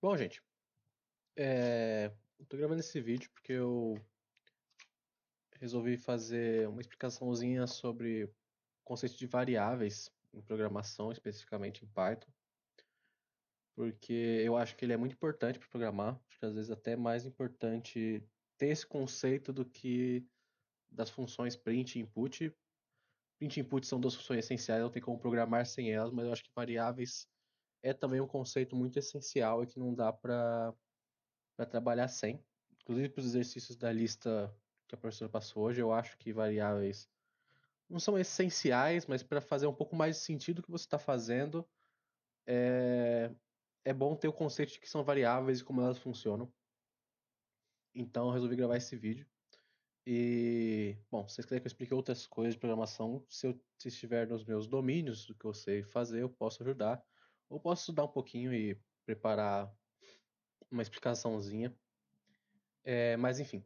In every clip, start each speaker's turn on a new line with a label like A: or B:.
A: Bom, gente, eu tô gravando esse vídeo porque eu resolvi fazer uma explicaçãozinha sobre o conceito de variáveis em programação, especificamente em Python, porque eu acho que ele é muito importante para programar, acho que às vezes até mais importante ter esse conceito do que das funções print e input. Print e input são duas funções essenciais, não tem como programar sem elas, mas eu acho que variáveis é também um conceito muito essencial e que não dá para trabalhar sem. Inclusive para os exercícios da lista que a professora passou hoje, eu acho que variáveis não são essenciais, mas para fazer um pouco mais de sentido o que você está fazendo, é bom ter o conceito de que são variáveis e como elas funcionam. Então eu resolvi gravar esse vídeo. E, bom, se vocês quiserem que eu explique outras coisas de programação, se estiver nos meus domínios do que eu sei fazer, eu posso ajudar. Ou posso estudar um pouquinho e preparar uma explicaçãozinha. Mas enfim,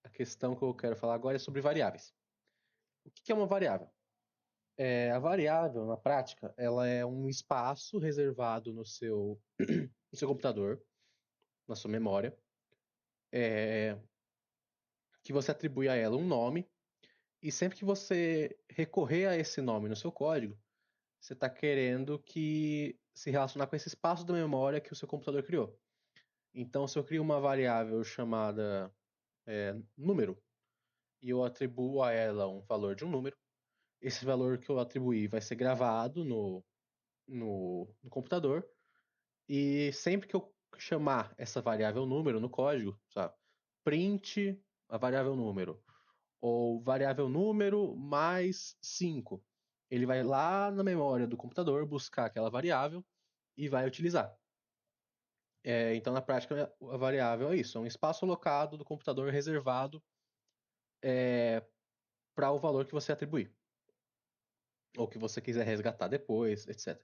A: a questão que eu quero falar agora é sobre variáveis. O que é uma variável? A variável, na prática, ela é um espaço reservado no seu computador, na sua memória, que você atribui a ela um nome, e sempre que você recorrer a esse nome no seu código, você está querendo que se relacionar com esse espaço da memória que o seu computador criou. Então, se eu crio uma variável chamada número, e eu atribuo a ela um valor de um número, esse valor que eu atribuí vai ser gravado no computador. E sempre que eu chamar essa variável número no código, sabe? Print a variável número, ou variável número mais 5, ele vai lá na memória do computador buscar aquela variável e vai utilizar. Então, na prática, a variável é isso: é um espaço alocado do computador reservado para o valor que você atribuir, ou que você quiser resgatar depois, etc.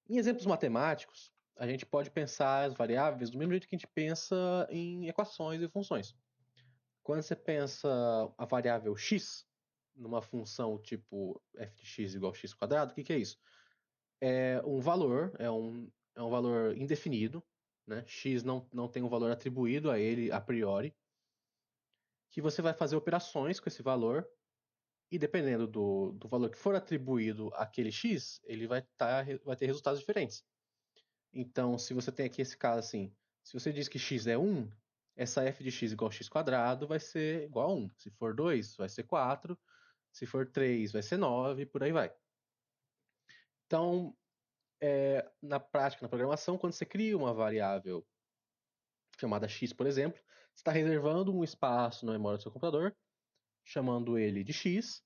A: Em exemplos matemáticos, a gente pode pensar as variáveis do mesmo jeito que a gente pensa em equações e funções. Quando você pensa a variável x numa função tipo f de x igual a x quadrado, o que é isso? É um valor, é um valor indefinido, né? X não tem um valor atribuído a ele a priori, que você vai fazer operações com esse valor, e dependendo do valor que for atribuído àquele x, ele vai ter resultados diferentes. Então, se você tem aqui esse caso assim, se você diz que x é 1, essa f de x igual a x quadrado vai ser igual a 1. Se for 2, vai ser 4. Se for 3, vai ser 9, e por aí vai. Então, na prática, na programação, quando você cria uma variável chamada x, por exemplo, você está reservando um espaço na memória do seu computador, chamando ele de x,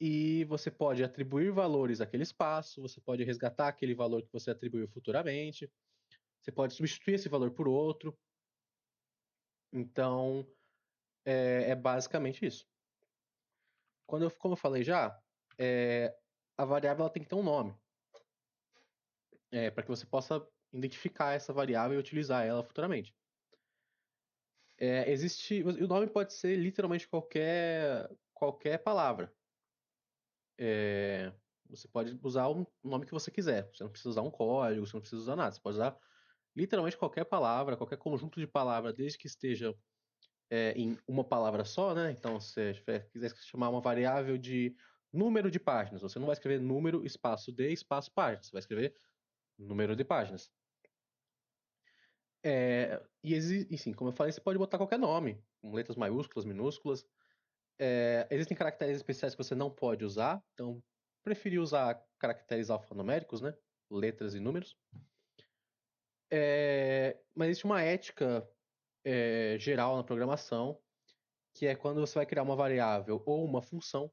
A: e você pode atribuir valores àquele espaço, você pode resgatar aquele valor que você atribuiu futuramente, você pode substituir esse valor por outro. Então, é basicamente isso. Como eu falei já, a variável ela tem que ter um nome, para que você possa identificar essa variável e utilizar ela futuramente. O nome pode ser literalmente qualquer palavra. Você pode usar o nome que você quiser. Você não precisa usar um código, você não precisa usar nada. Você pode usar literalmente qualquer palavra, qualquer conjunto de palavras, desde que esteja em uma palavra só, né? Então, se você quiser chamar uma variável de número de páginas, você não vai escrever número, espaço de, espaço páginas. Você vai escrever número de páginas. E sim, como eu falei, você pode botar qualquer nome, com letras maiúsculas, minúsculas. Existem caracteres especiais que você não pode usar, então preferi usar caracteres alfanuméricos, né? Letras e números. Mas existe uma ética geral na programação, que é quando você vai criar uma variável ou uma função,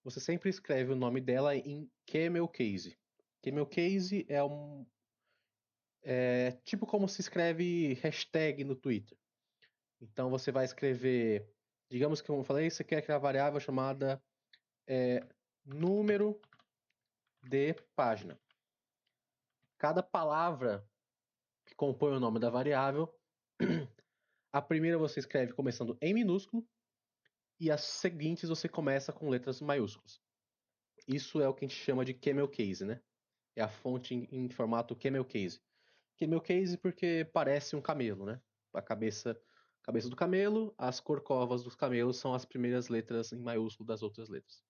A: você sempre escreve o nome dela em camel case. Camel case é tipo como se escreve hashtag no Twitter. Então você vai escrever, digamos que como eu falei, você quer criar uma variável chamada número de página. Cada palavra que compõe o nome da variável, a primeira você escreve começando em minúsculo e as seguintes você começa com letras maiúsculas. Isso é o que a gente chama de camel case, né? É a fonte em formato camel case. Camel Case porque parece um camelo, né? A cabeça do camelo, as corcovas dos camelos são as primeiras letras em maiúsculo das outras letras.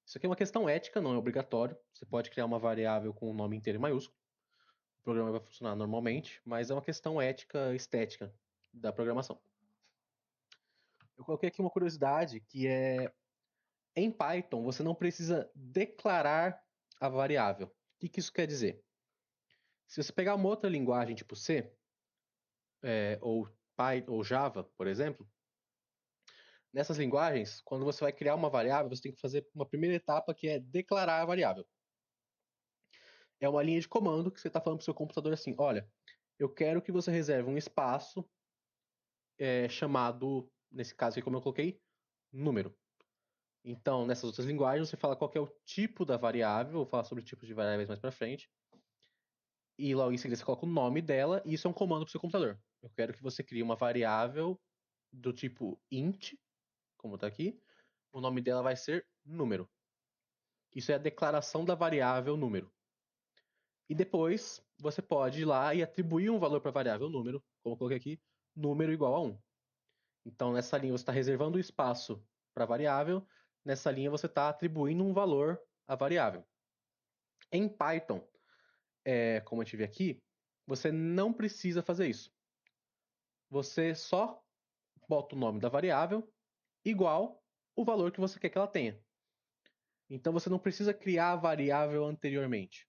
A: Isso aqui é uma questão ética, não é obrigatório. Você pode criar uma variável com o nome inteiro em maiúsculo. O programa vai funcionar normalmente, mas é uma questão ética, estética da programação. Eu coloquei aqui uma curiosidade que é em Python você não precisa declarar a variável. O que isso quer dizer? Se você pegar uma outra linguagem tipo C, ou Python ou Java, por exemplo, nessas linguagens, quando você vai criar uma variável, você tem que fazer uma primeira etapa que é declarar a variável. É uma linha de comando que você está falando para o seu computador assim: olha, eu quero que você reserve um espaço chamado, nesse caso aqui, como eu coloquei, número. Então, nessas outras linguagens, você fala qual é o tipo da variável, vou falar sobre tipos de variáveis mais para frente, e logo em seguida você coloca o nome dela, e isso é um comando para o seu computador. Eu quero que você crie uma variável do tipo int, como está aqui, o nome dela vai ser número. Isso é a declaração da variável número. E depois você pode ir lá e atribuir um valor para a variável número, como eu coloquei aqui, número igual a 1. Então nessa linha você está reservando o espaço para a variável, nessa linha você está atribuindo um valor à variável. Em Python, como a gente vê aqui, você não precisa fazer isso. Você só bota o nome da variável igual o valor que você quer que ela tenha. Então você não precisa criar a variável anteriormente.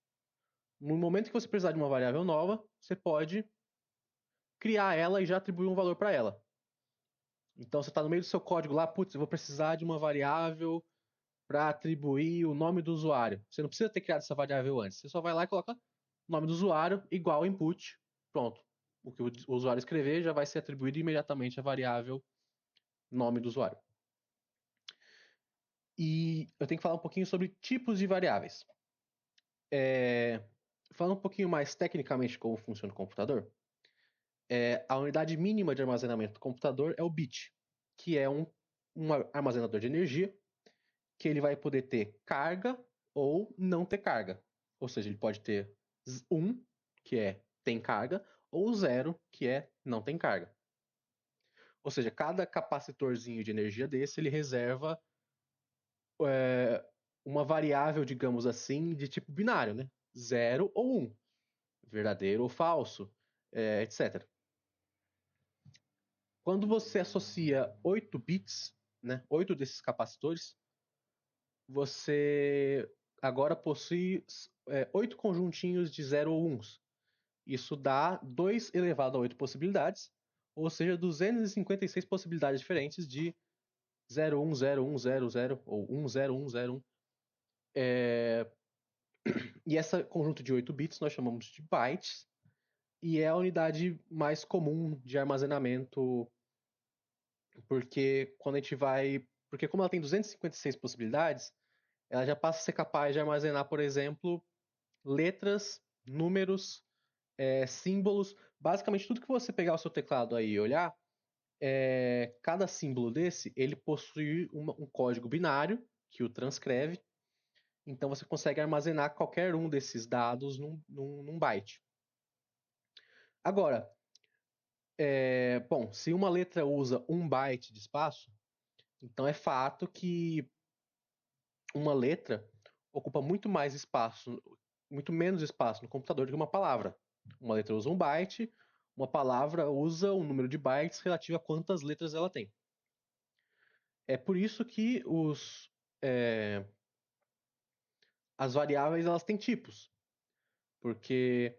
A: No momento que você precisar de uma variável nova, você pode criar ela e já atribuir um valor para ela. Então você está no meio do seu código lá, putz, eu vou precisar de uma variável para atribuir o nome do usuário. Você não precisa ter criado essa variável antes. Você só vai lá e coloca nome do usuário igual input. Pronto. O que o usuário escrever já vai ser atribuído imediatamente à variável nome do usuário. E eu tenho que falar um pouquinho sobre tipos de variáveis. Falando um pouquinho mais tecnicamente como funciona o computador, a unidade mínima de armazenamento do computador é o bit, que é um armazenador de energia, que ele vai poder ter carga ou não ter carga. Ou seja, ele pode ter 1, que é tem carga, ou 0, que é não tem carga. Ou seja, cada capacitorzinho de energia desse, ele reserva uma variável, digamos assim, de tipo binário, né? 0 ou 1, verdadeiro ou falso, etc. Quando você associa 8 bits, né, 8 desses capacitores, você agora possui 8 conjuntinhos de 0 ou 1. Isso dá 2 elevado a 8 possibilidades, ou seja, 256 possibilidades diferentes de 01, 01, 00 ou 10, 101. E esse conjunto de 8 bits nós chamamos de bytes, e é a unidade mais comum de armazenamento, porque quando a gente vai. Porque como ela tem 256 possibilidades, ela já passa a ser capaz de armazenar, por exemplo, letras, números, símbolos. Basicamente, tudo que você pegar o seu teclado aí e olhar, cada símbolo desse, ele possui um código binário que o transcreve. Então você consegue armazenar qualquer um desses dados num byte. Agora, bom, se uma letra usa 1 byte de espaço, então é fato que uma letra ocupa muito mais espaço, muito menos espaço no computador do que uma palavra. Uma letra usa 1 byte, uma palavra usa um número de bytes relativo a quantas letras ela tem. É por isso que as variáveis elas têm tipos, porque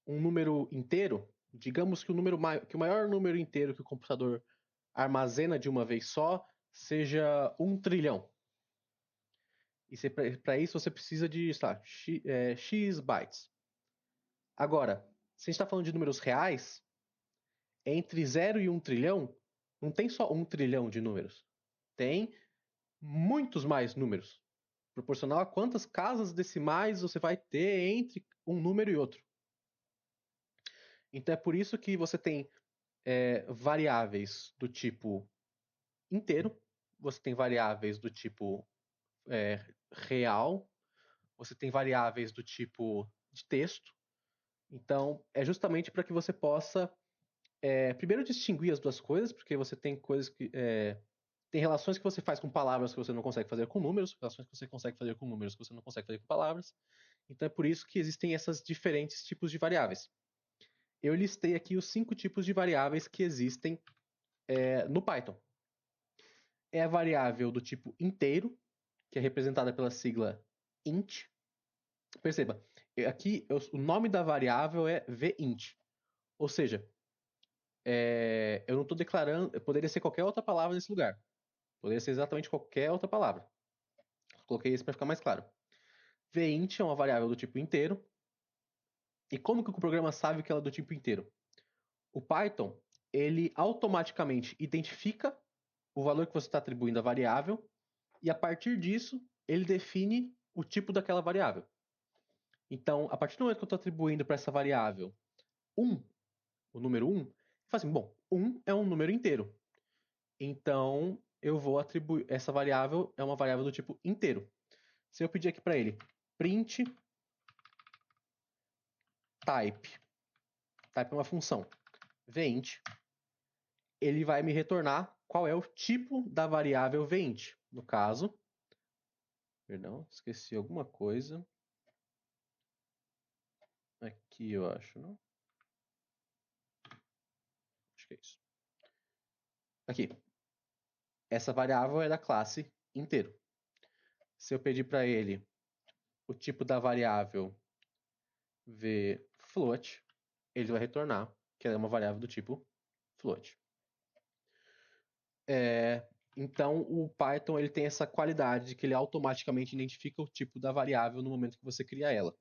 A: um número inteiro, digamos que que o maior número inteiro que o computador armazena de uma vez só seja 1 trilhão. E para isso você precisa de, sei lá, x bytes. Agora, se a gente está falando de números reais, entre 0 e 1 trilhão, não tem só 1 trilhão de números. Tem muitos mais números. Proporcional a quantas casas decimais você vai ter entre um número e outro. Então é por isso que você tem variáveis do tipo inteiro, você tem variáveis do tipo real, você tem variáveis do tipo de texto, Então, é justamente para que você possa, primeiro, distinguir as duas coisas, porque você tem coisas que. Tem relações que você faz com palavras que você não consegue fazer com números, relações que você consegue fazer com números que você não consegue fazer com palavras. Então, é por isso que existem esses diferentes tipos de variáveis. Eu listei aqui os 5 tipos de variáveis que existem no Python. É a variável do tipo inteiro, que é representada pela sigla int. Perceba, aqui o nome da variável é vint. Ou seja, eu não estou declarando. Poderia ser qualquer outra palavra nesse lugar. Poderia ser exatamente qualquer outra palavra. Coloquei isso para ficar mais claro. Vint é uma variável do tipo inteiro. E como que o programa sabe que ela é do tipo inteiro? O Python, ele automaticamente identifica o valor que você está atribuindo à variável e a partir disso ele define o tipo daquela variável. Então, a partir do momento que eu estou atribuindo para essa variável 1, o número 1, eu falo assim, bom, 1 é um número inteiro. Então, eu vou atribuir, essa variável é uma variável do tipo inteiro. Se eu pedir aqui para ele print type é uma função, vint, ele vai me retornar qual é o tipo da variável vint. No caso, perdão, esqueci alguma coisa. Aqui eu acho, não? Acho que é isso. Aqui. Essa variável é da classe inteiro. Se eu pedir para ele o tipo da variável float, ele vai retornar que ela é uma variável do tipo float. Então, o Python ele tem essa qualidade de que ele automaticamente identifica o tipo da variável no momento que você cria ela.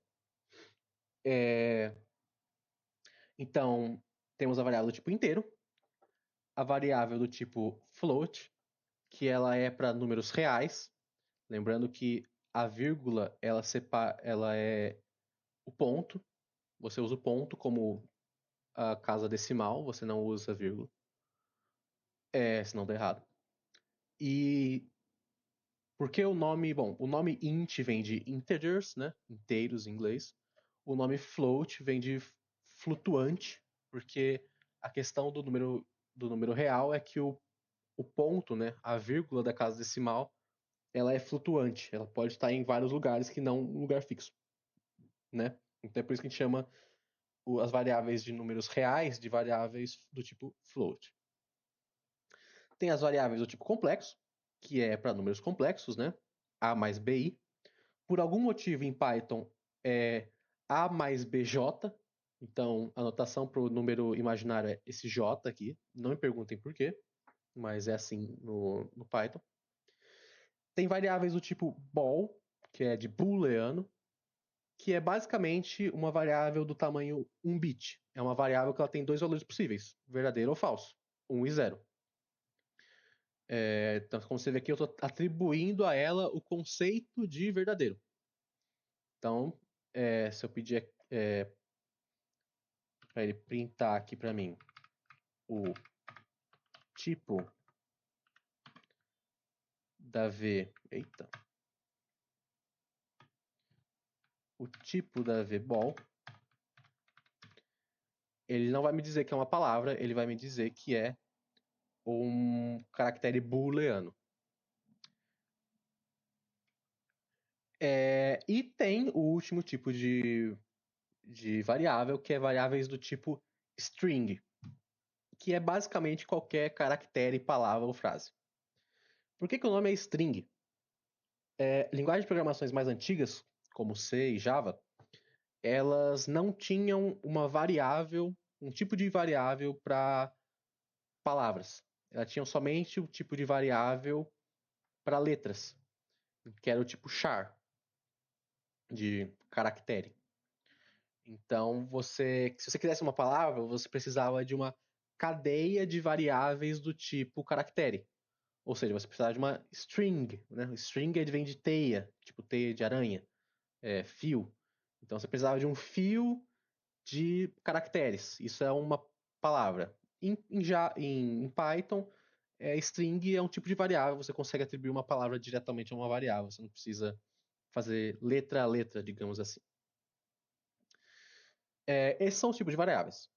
A: Então, temos a variável do tipo inteiro, a variável do tipo float, que ela é para números reais. Lembrando que a vírgula ela é o ponto. Você usa o ponto como a casa decimal, você não usa vírgula. Senão dá errado. E porque o nome, bom, o nome int vem de integers, né? Inteiros em inglês. O nome float vem de flutuante, porque a questão do número real é que o ponto, né, a vírgula da casa decimal, ela é flutuante. Ela pode estar em vários lugares que não um lugar fixo, né? Então é por isso que a gente chama as variáveis de números reais de variáveis do tipo float. Tem as variáveis do tipo complexo, que é para números complexos, né? A mais BI. Por algum motivo em Python é A mais BJ. Então a notação para o número imaginário é esse J aqui. Não me perguntem por quê, mas é assim no Python. Tem variáveis do tipo bol, que é de booleano, que é basicamente uma variável do tamanho 1 bit. É uma variável que ela tem dois valores possíveis, verdadeiro ou falso, 1 e 0. Então, como você vê aqui, eu estou atribuindo a ela o conceito de verdadeiro. Então, se eu pedir para ele printar aqui para mim o tipo da eita, o tipo da VBall, ele não vai me dizer que é uma palavra, ele vai me dizer que é um caractere booleano. E tem o último tipo de variável, que é variáveis do tipo string, que é basicamente qualquer caractere, palavra ou frase. Por que o nome é string? Linguagens de programações mais antigas, como C e Java, elas não tinham uma variável, um tipo de variável para palavras. Elas tinham somente o tipo de variável para letras, que era o tipo char, de caractere. Então, se você quisesse uma palavra, você precisava de uma cadeia de variáveis do tipo caractere. Ou seja, você precisava de uma string. Né? String vem de teia, tipo teia de aranha, fio. Então, você precisava de um fio de caracteres. Isso é uma palavra. Em Python, string é um tipo de variável. Você consegue atribuir uma palavra diretamente a uma variável. Você não precisa fazer letra a letra, digamos assim. Esses são os tipos de variáveis.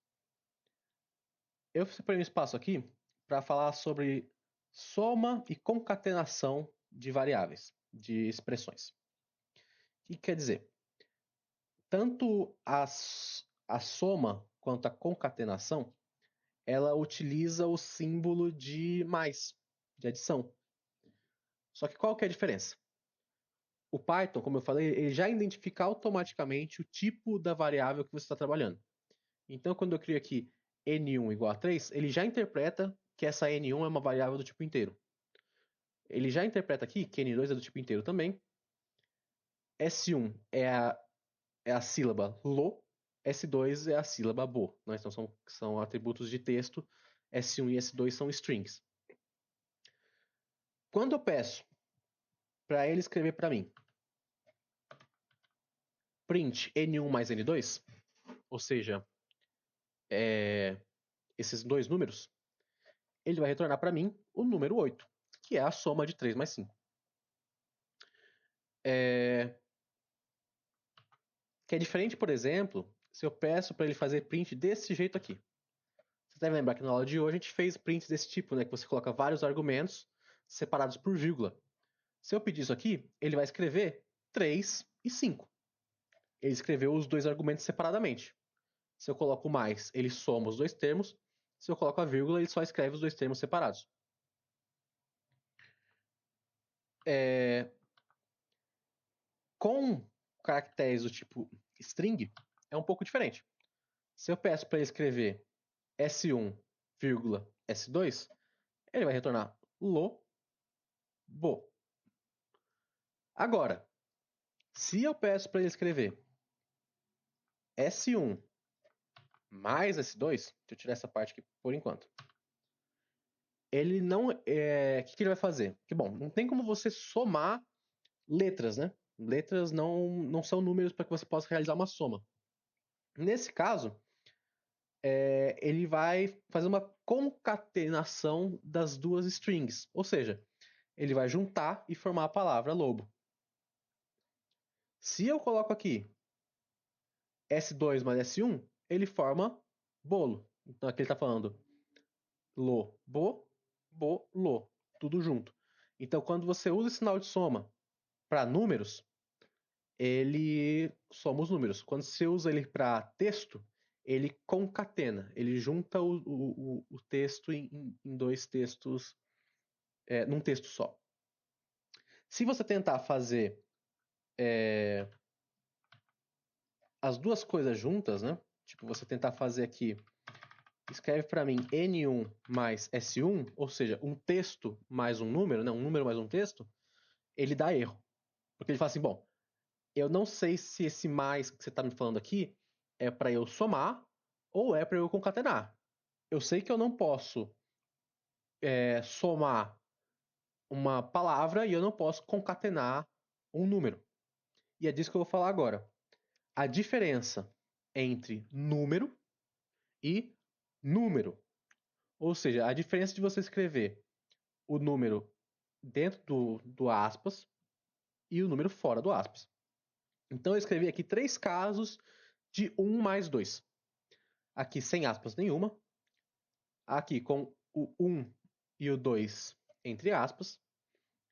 A: Eu separei um espaço aqui para falar sobre soma e concatenação de variáveis, de expressões. O que quer dizer? Tanto a soma quanto a concatenação, ela utiliza o símbolo de mais, de adição. Só que qual que é a diferença? O Python, como eu falei, ele já identifica automaticamente o tipo da variável que você está trabalhando. Então, quando eu crio aqui n1 igual a 3, ele já interpreta que essa n1 é uma variável do tipo inteiro. Ele já interpreta aqui que n2 é do tipo inteiro também. S1 é a sílaba lo, S2 é a sílaba bo. Né? Então são atributos de texto. S1 e S2 são strings. Quando eu peço para ele escrever para mim print n1 mais n2, ou seja, esses dois números, ele vai retornar para mim o número 8, que é a soma de 3 mais 5. Que é diferente, por exemplo, se eu peço para ele fazer print desse jeito aqui. Você deve lembrar que na aula de hoje a gente fez prints desse tipo, né? Que você coloca vários argumentos separados por vírgula. Se eu pedir isso aqui, ele vai escrever 3 e 5. Ele escreveu os dois argumentos separadamente. Se eu coloco mais, ele soma os dois termos. Se eu coloco a vírgula, ele só escreve os dois termos separados. Com caracteres do tipo string, é um pouco diferente. Se eu peço para ele escrever S1, S2, ele vai retornar lo, bo. Agora, se eu peço para ele escrever S1 mais S2, deixa eu tirar essa parte aqui por enquanto. Ele não. O que ele vai fazer? Que bom, não tem como você somar letras, né? Letras não são números para que você possa realizar uma soma. Nesse caso, ele vai fazer uma concatenação das duas strings. Ou seja, ele vai juntar e formar a palavra lobo. Se eu coloco aqui S2 mais S1, ele forma bolo. Então aqui ele está falando lo, bo, lo. Tudo junto. Então quando você usa esse sinal de soma para números, ele soma os números. Quando você usa ele para texto, ele concatena. Ele junta o texto em dois textos, num texto só. Se você tentar fazer as duas coisas juntas, né? Tipo, você tentar fazer aqui, escreve para mim N1 mais S1, ou seja, um texto mais um número, né? Um número mais um texto, ele dá erro. Porque ele fala assim, bom, eu não sei se esse mais que você está me falando aqui é para eu somar ou é para eu concatenar. Eu sei que eu não posso somar uma palavra e eu não posso concatenar um número. E é disso que eu vou falar agora. A diferença entre número e número. Ou seja, a diferença de você escrever o número dentro do aspas e o número fora do aspas. Então eu escrevi aqui 3 casos de 1 mais 2. Aqui sem aspas nenhuma. Aqui com o 1 e o 2 entre aspas.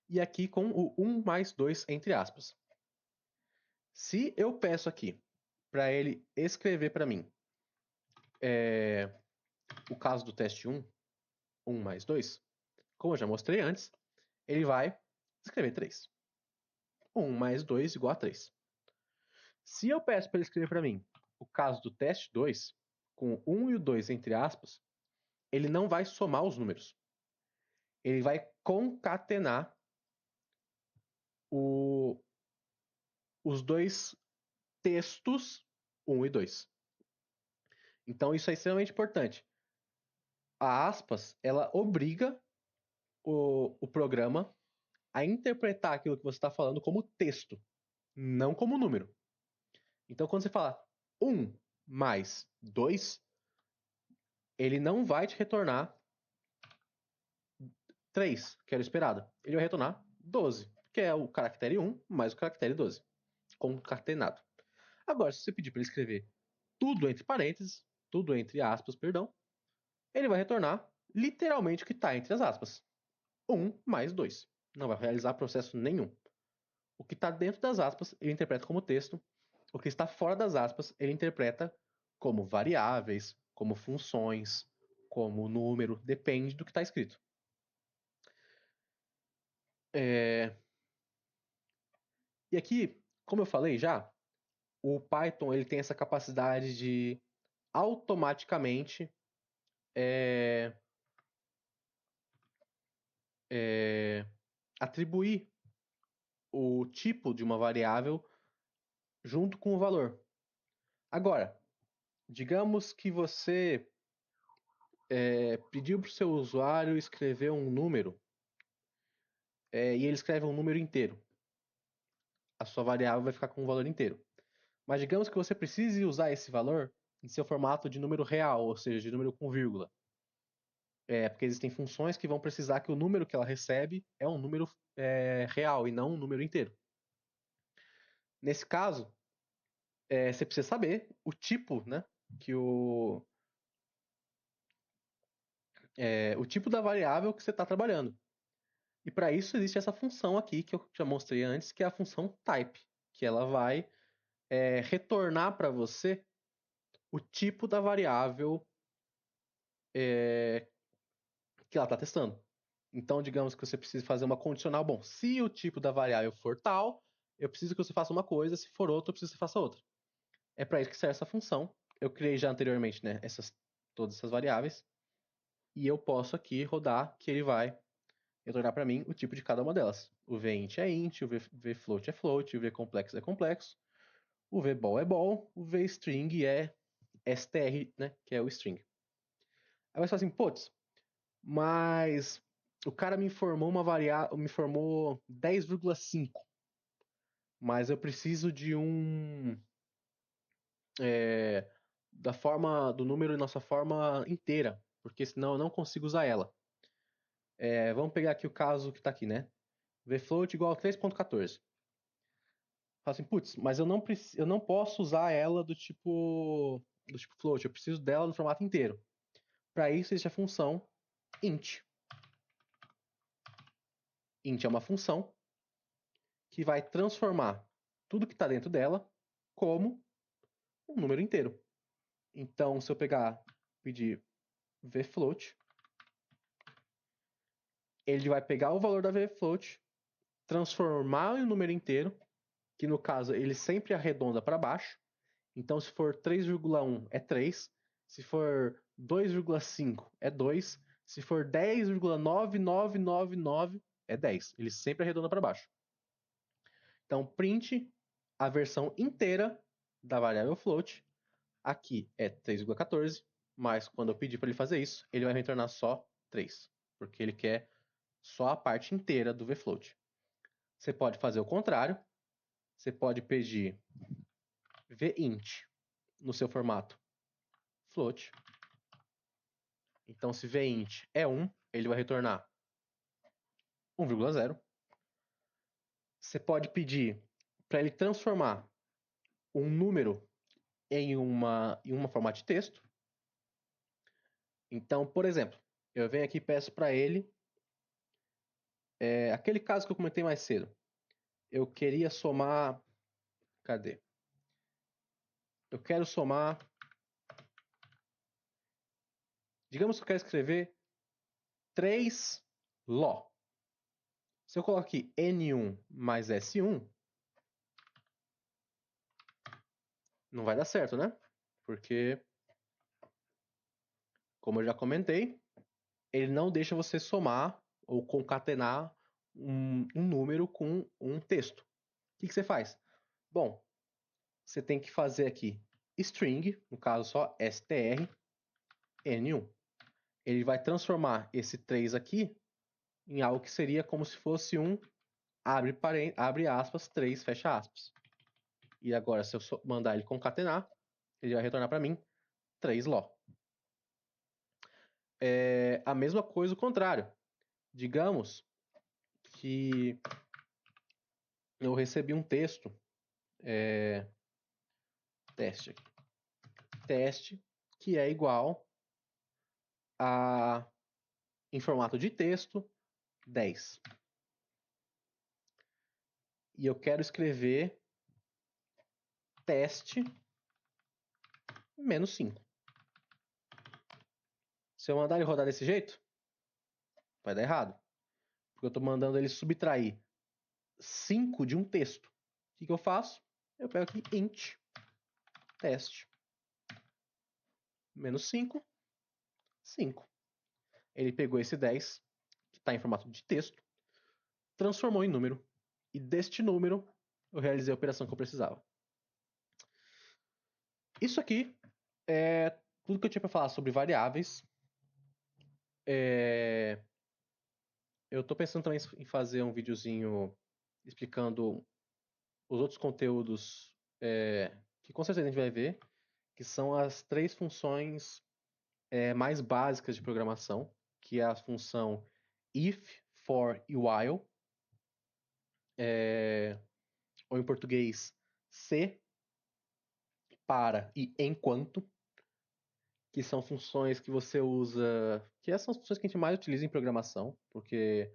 A: E aqui com o 1 mais 2 entre aspas. Se eu peço aqui para ele escrever para mim o caso do teste 1, 1 mais 2, como eu já mostrei antes, ele vai escrever 3. 1 mais 2 igual a 3. Se eu peço para ele escrever para mim o caso do teste 2, com o 1 e o 2 entre aspas, ele não vai somar os números. Ele vai concatenar os dois textos 1 e 2. Então isso é extremamente importante. A aspas, ela obriga o programa a interpretar aquilo que você está falando como texto, não como número. Então quando você fala 1 mais 2, ele não vai te retornar 3, que era o esperado. Ele vai retornar 12, que é o caractere 1 mais o caractere 12, concatenado. Agora, se você pedir para ele escrever tudo entre parênteses, tudo entre aspas, perdão, ele vai retornar literalmente o que está entre as aspas. 1 mais 2. Não vai realizar processo nenhum. O que está dentro das aspas, ele interpreta como texto. O que está fora das aspas, ele interpreta como variáveis, como funções, como número, depende do que está escrito. E aqui, como eu falei já, o Python ele tem essa capacidade de automaticamente atribuir o tipo de uma variável junto com o valor. Agora, digamos que você pediu para o seu usuário escrever um número e ele escreve um número inteiro. A sua variável vai ficar com um valor inteiro. Mas digamos que você precise usar esse valor em seu formato de número real, ou seja, de número com vírgula. Porque existem funções que vão precisar que o número que ela recebe é um número real e não um número inteiro. Nesse caso, você precisa saber o tipo, né, que o tipo da variável que você está trabalhando. E para isso existe essa função aqui que eu já mostrei antes, que é a função type, que ela vai retornar para você o tipo da variável que ela está testando. Então, digamos que você precisa fazer uma condicional. Bom, se o tipo da variável for tal, eu preciso que você faça uma coisa, se for outra, eu preciso que você faça outra. É para isso que serve essa função. Eu criei já anteriormente, né, todas essas variáveis. E eu posso aqui rodar que ele vai retornar para mim o tipo de cada uma delas. O vint é int, o vfloat é float, o vcomplex é complexo, o vball é ball, o vstring é str, né, que é o string. Aí você fala assim, putz, mas o cara me informou uma variável, me informou 10,5, mas eu preciso de da forma do número em nossa forma inteira, porque senão eu não consigo usar ela. Vamos pegar aqui o caso que está aqui, né? vfloat igual a 3.14. Fala assim, putz, mas eu não posso usar ela do tipo float, eu preciso dela no formato inteiro. Para isso existe a função int. Int é uma função que vai transformar tudo que está dentro dela como um número inteiro. Então, se eu pedir vfloat, ele vai pegar o valor da vfloat, transformar em um número inteiro, que no caso ele sempre arredonda para baixo. Então, se for 3,1 é 3, se for 2,5 é 2, se for 10,9999 é 10. Ele sempre arredonda para baixo. Então, print a versão inteira da variável float. Aqui é 3,14, mas quando eu pedir para ele fazer isso, ele vai retornar só 3, porque ele quer só a parte inteira do vfloat. Você pode fazer o contrário. Você pode pedir vint no seu formato float. Então, se vint é 1, ele vai retornar 1,0. Você pode pedir para ele transformar um número em uma formato de texto. Então, por exemplo, eu venho aqui e peço para ele aquele caso que eu comentei mais cedo. Eu queria somar. Cadê? Eu quero somar. Digamos que eu quero escrever 3 ló. Se eu coloco aqui N1 mais S1, não vai dar certo, né? Porque, como eu já comentei, ele não deixa você somar ou concatenar um número com um texto. O que você faz? Bom, você tem que fazer aqui string, no caso só str, n1. Ele vai transformar esse 3 aqui em algo que seria como se fosse um abre aspas, 3, fecha aspas. E agora, se eu mandar ele concatenar, ele vai retornar para mim 3 ló. A mesma coisa o contrário. Digamos que eu recebi um texto teste aqui. teste, que é igual a, em formato de texto, 10. E eu quero escrever teste menos 5. Se eu mandar ele rodar desse jeito, vai dar errado. Porque eu estou mandando ele subtrair 5 de um texto. O que eu faço? Eu pego aqui int teste menos 5, 5. Ele pegou esse 10, que está em formato de texto, transformou em número. E deste número, eu realizei a operação que eu precisava. Isso aqui é tudo que eu tinha para falar sobre variáveis. Eu estou pensando também em fazer um videozinho explicando os outros conteúdos que com certeza a gente vai ver, que são as 3 funções mais básicas de programação, que é a função if, for e while, ou em português, se, para e enquanto, que são funções que você usa, que essas são as funções que a gente mais utiliza em programação, porque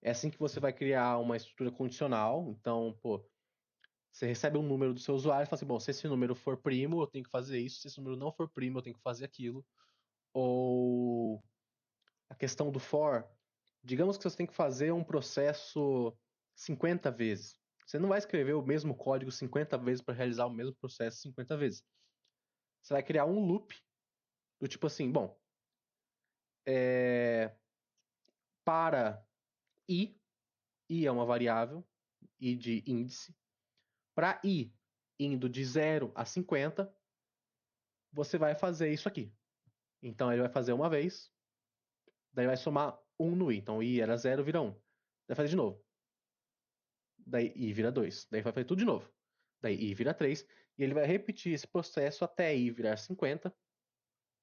A: é assim que você vai criar uma estrutura condicional. Então, pô, você recebe um número do seu usuário e fala assim, bom, se esse número for primo, eu tenho que fazer isso, se esse número não for primo, eu tenho que fazer aquilo. Ou a questão do for, digamos que você tem que fazer um processo 50 vezes. Você não vai escrever o mesmo código 50 vezes para realizar o mesmo processo 50 vezes. Você vai criar um loop do tipo assim, bom, para i é uma variável, i de índice. Para i indo de 0 a 50, você vai fazer isso aqui. Então ele vai fazer uma vez, daí vai somar 1 no i. Então i era 0, vira 1. Vai fazer de novo. Daí i vira 2. Daí vai fazer tudo de novo. Daí i vira 3. E ele vai repetir esse processo até i virar 50,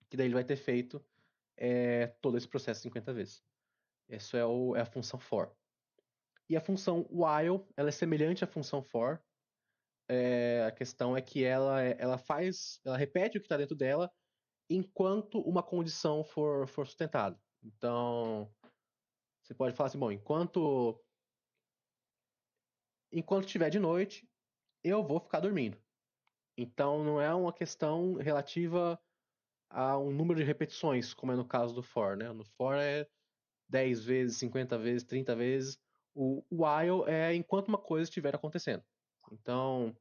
A: que daí ele vai ter feito todo esse processo 50 vezes. Isso é a função for. E a função while, ela é semelhante à função for. A questão é que ela repete o que está dentro dela enquanto uma condição for sustentada. Então, você pode falar assim, bom, enquanto estiver de noite, eu vou ficar dormindo. Então, não é uma questão relativa a um número de repetições, como é no caso do for, né? No for é 10 vezes, 50 vezes, 30 vezes. O while é enquanto uma coisa estiver acontecendo. Então,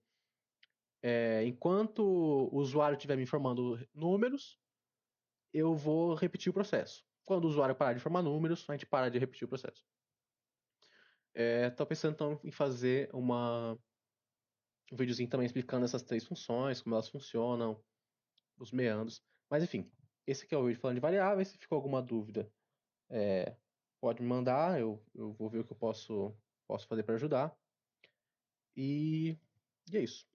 A: enquanto o usuário estiver me informando números, eu vou repetir o processo. Quando o usuário parar de informar números, a gente para de repetir o processo. Estou pensando então em fazer um videozinho também explicando essas 3 funções, como elas funcionam, os meandros. Mas enfim, esse aqui é o vídeo falando de variáveis. Se ficou alguma dúvida, pode me mandar, eu vou ver o que eu posso fazer para ajudar. E é isso.